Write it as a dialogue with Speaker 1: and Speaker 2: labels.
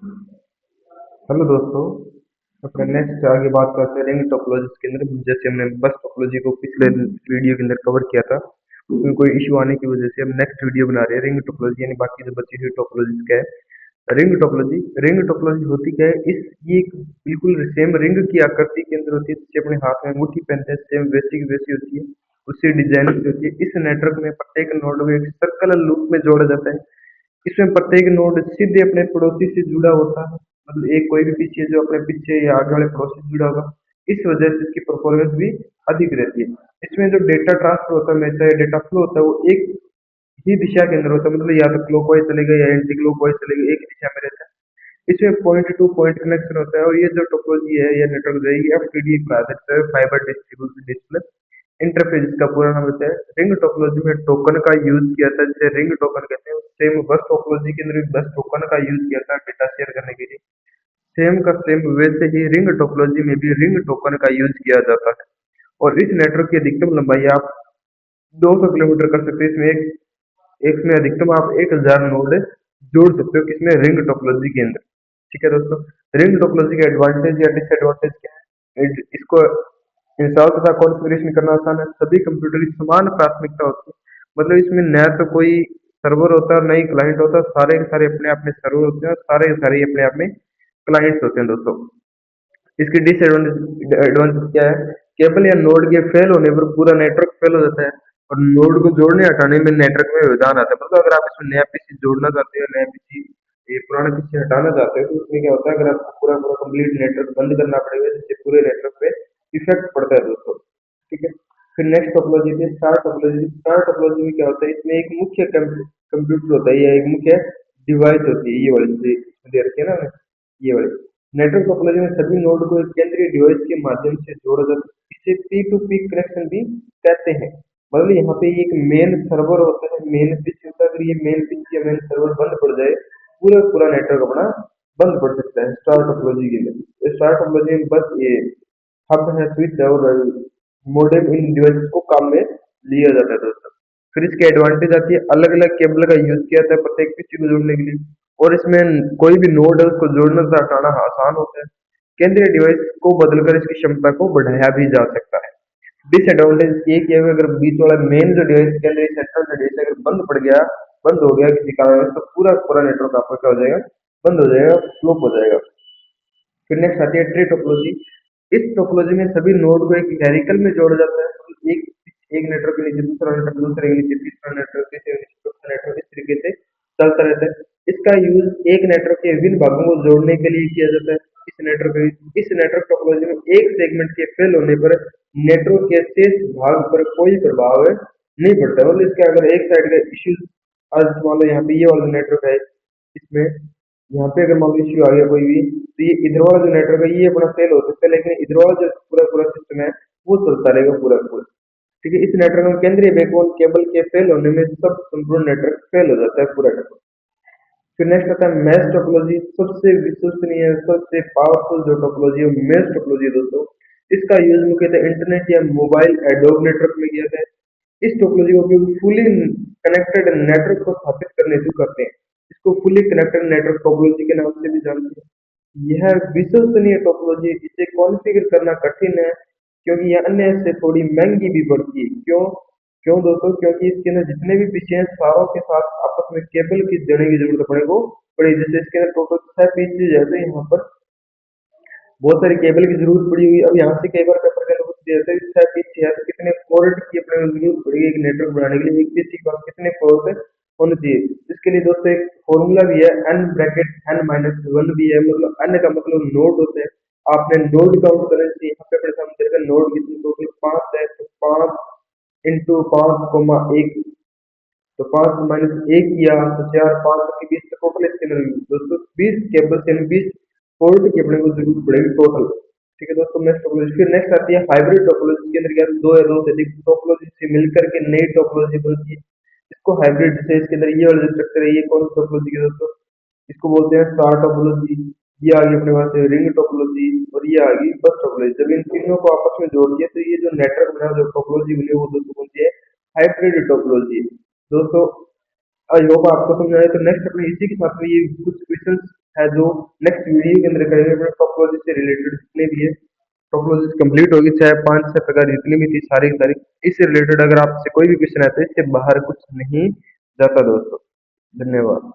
Speaker 1: Hello दोस्तों। अपने next आगे बात करते हैं रिंग टोपोलॉजी के अंदर। जैसे हमने बस टोपोलॉजी को पिछले वीडियो के अंदर कवर किया था, उसमें कोई इशू आने की वजह से हम नेक्स्ट वीडियो बना रहे हैं रिंग टोपोलॉजी, यानी बाकी जो बची हुई टोपोलॉजी क्या है। रिंग टोपोलॉजी होती क्या है, इस ये एक बिल्कुल सेम रिंग की आकृति के अंदर होती है, जैसे अपने हाथ में अंगूठी पहनते हैं, सेम वैसी की वैसी होती है, उसी डिजाइन की होती है। इस नेटवर्क में प्रत्येक नोड को एक सर्कल लूप में जोड़ा जाता है। इसमें प्रत्येक नोड सीधे अपने पड़ोसी से जुड़ा होता है, मतलब एक कोई भी पीछे जो अपने पीछे या आगे वाले पड़ोसी से जुड़ा होगा। इस वजह से इसकी परफॉर्मेंस भी अधिक रहती है। इसमें जो डेटा ट्रांसफर होता है, हमेशा डेटा फ्लो होता है, वो एक ही दिशा के अंदर होता है, मतलब या तो क्लॉकवाइज चलेगा या एंटी क्लॉकवाइज चलेगा, एक ही दिशा में रहता है। इसमें पॉइंट टू पॉइंट कनेक्शन होता है। और ये जो टोपोलॉजी है या नेटवर्क है, ये एफटीडी कहा जाता है, फाइबर डिस्ट्रीब्यूटेड डिस्प्ले इंटरफेस इसका पूरा नाम होता है। रिंग टोपोलॉजी में टोकन का यूज किया था, जिसे रिंग टोकन कहते हैं। सेम बस टोपोलॉजी के अंदर भी बस टोकन का यूज किया था डेटा शेयर करने के लिए। सेम का सेम वैसे ही रिंग टोपोलॉजी में भी रिंग टोकन का यूज किया जाता है। और इस नेटवर्क की अधिकतम लंबाई आप 200 किलोमीटर कर सकते हैं। इसमें एक में अधिकतम आप 1000 नोड जोड़ सकते हो, किसमें, रिंग टोपोलॉजी के अंदर। ठीक है दोस्तों, रिंग टोपोलॉजी का एडवांटेज या डिसएडवांटेज क्या है, इसको इंस्टॉल तथा कॉन्फ़िगरेशन करना आसान है। सभी कंप्यूटर की समान प्राथमिकता होती है, मतलब इसमें न तो कोई सर्वर होता है और न ही क्लाइंट होता है। सारे के सारे अपने आप में सर्वर होते हैं और सारे के सारे अपने आप में क्लाइंट्स होते हैं दोस्तों। इसकी डिसएडवांटेज एडवांटेज क्या है, केबल या नोड के फेल होने पर पूरा नेटवर्क फेल हो जाता है और नोड को जोड़ने हटाने में नेटवर्क में व्यवधान आता है। मतलब अगर आप इसमें नया पीसी जोड़ना चाहते हो, नया पीसी, ये पुराना पीसी हटाना चाहते हो, तो उसमें क्या होता है, अगर आपको पूरा पूरा कंप्लीट नेटवर्क बंद करना पड़ेगा, जिससे पूरे नेटवर्क पे इफेक्ट पड़ता है दोस्तों। ठीक है। फिर नेक्स्ट टोपोलॉजी है स्टार टोपोलॉजी। स्टार टोपोलॉजी में क्या होता है, इसमें एक मुख्य कंप्यूटर होता है या एक मुख्य डिवाइस होती है, ये वाली दे रखी है ना, ये वाली। नेटवर्क टोपोलॉजी में सभी नोड को एक केंद्रीय डिवाइस के माध्यम से जोड़ा जाता है। इसे पी टू पी कनेक्शन भी कहते हैं। मतलब यहाँ पे एक मेन सर्वर होता है, मेन स्विच होता है। अगर ये मेन स्विच या मेन सर्वर बंद पड़ जाए, पूरा पूरा नेटवर्क अपना बंद पड़ सकता है स्टार टोपोलॉजी के लिए। स्टार टोपोलॉजी में बस ये हब है, स्विच है और मोडेम इन डिवाइस को काम में लिया जाता है दोस्तों। फिर इसकी एडवांटेज आती है, अलग अलग केबल का यूज किया जाता है प्रत्येक पीसी को जोड़ने के लिए, और इसमें कोई भी नोड है उसको जोड़ना तथा हटाना आसान होता है। केंद्रीय डिवाइस को बदलकर इसकी क्षमता को बढ़ाया भी जा सकता है। डिसएडवांटेज ये कि अगर बीच वाला मेन जो डिवाइस केंद्रीय सेंट्रल जो डिवाइस अगर बंद पड़ गया, बंद हो गया किसी कारण, तो पूरा पूरा नेटवर्क आपका क्या हो जाएगा, बंद हो जाएगा, फ्लॉप हो जाएगा। फिर नेक्स्ट आती है ट्री टोपोलॉजी। इस टोपोलॉजी में सभी नोड को एक हेरिकल में जोड़ा जाता है, मतलब एक एक नेटवर्क के नीचे दूसरा नेटवर्क, दूसरे के नीचे तीसरा नेटवर्क, तीसरे के नीचे चौथा नेटवर्क, इस तरीके से चलता रहता है। इसका यूज एक नेटवर्क के विभिन्न भागों को जोड़ने के लिए किया जाता है। इस नेटवर्क टोपोलॉजी में एक सेगमेंट के फेल होने पर नेटवर्क के शेष भाग पर कोई प्रभाव नहीं पड़ता। मतलब इसका अगर एक साइड का इश्यू, आज मान लो यहाँ पे ये वाला नेटवर्क है, इसमें यहाँ पे अगर मान लो इश्यू आ गया कोई भी, तो ये इधर वाला जो नेटवर्क है ये अपना फेल हो सकता है, लेकिन इधर वाला जो पूरा पूरा सिस्टम है वो चलता रहेगा पूरा पूरा। ठीक है। इस नेटवर्क में केंद्रीय बैकबोन केबल के फेल होने में सब संपूर्ण नेटवर्क फेल हो जाता है पूरा नेटवर्क। फिर नेक्स्ट आता है मैश टोपोलॉजी। सबसे विश्वसनीय, सबसे पावरफुल जो टोपोलॉजी है मैश टोपोलॉजी दोस्तों। इसका यूज मुख्यतः इंटरनेट या मोबाइल एडोब नेटवर्क में किया जाता है। इस टोपोलॉजी का उपयोग फुली कनेक्टेड नेटवर्क को स्थापित करने से करते हैं। इसको फुली कनेक्टेड नेटवर्क टोपोलॉजी के नाम से भी जानते हैं। यह विश्वसनीय टोपोलॉजी है, इसे कॉन्फ़िगर करना कठिन है क्योंकि यह अन्य से थोड़ी महंगी भी पड़ती है। क्यों? क्यों दोस्तों? क्योंकि इसके अंदर जितने भी पीछे हैं सारों के साथ आपस में केबल की जोड़ने की जरूरत पड़ेगी को पड़ेगी। जैसे इसके अंदर टोटल 6 पीछे जैसे यहाँ पर बहुत सारी केबल की जरूरत पड़ी हुई है। अब यहाँ से कई बार पेपर के अंदर पूछ दिया जाता है 6 पीछे है तो कितने पोर्ट की अपने को जरूरत पड़ेगी एक नेटवर्क बनाने के लिए, एक पीसी के पास कितने पोर्ट होने चाहिए। इसके लिए दोस्तों एक फॉर्मूला भी है, N bracket N minus one भी है। मतलब एन का मतलब नोड होता है, आपने नोड काउंट करना चाहिए। यहाँ पे अपने सामने देखा नोड कितनी, टोटल 5 है, तो 5 इंटू 5,1, तो 5 - 1 किया तो 4, 5 के 20, तो टोटल इसके अंदर दोस्तों 20 केबल से 20 पोर्ट की अपने को जरूरत पड़ेगी टोटल। ठीक है दोस्तों। नेक्स्ट टोपोलॉजी, फिर नेक्स्ट आती है हाइब्रिड टोपोलॉजी। के अंदर क्या है, दो या दो से अधिक टोपोलॉजी से मिलकर के नई टोपोलॉजी बनती है। इसको हाइब्रिड, जैसे इसके अंदर ये वाला जो स्ट्रक्चर है, ये कौन सी टोपोलॉजी के दोस्तों, इसको बोलते हैं स्टार टोपोलॉजी। ये आ गई अपने पास रिंग टोपोलॉजी, और ये आ गई बस टोपोलॉजी। जब इन तीनों को आपस में जोड़ दिया तो ये जो नेटवर्क बना, जो टोपोलॉजी बनी, वो दोस्तों कौन सी है, हाइब्रिड टोपोलॉजी दोस्तों। आई होप आपको समझ आए। तो नेक्स्ट अपने इसी के साथ में ये कुछ क्वेश्चंस है जो नेक्स्ट वीडियो के अंदर करेंगे टोपोलॉजी से रिलेटेड जितने भी है टोपोलॉजी कंप्लीट होगी, चाहे 5 6 प्रकार जितनी भी थी सारी की सारी। इससे रिलेटेड अगर आपसे कोई भी क्वेश्चन आता है इससे बाहर कुछ नहीं जाता दोस्तों। धन्यवाद।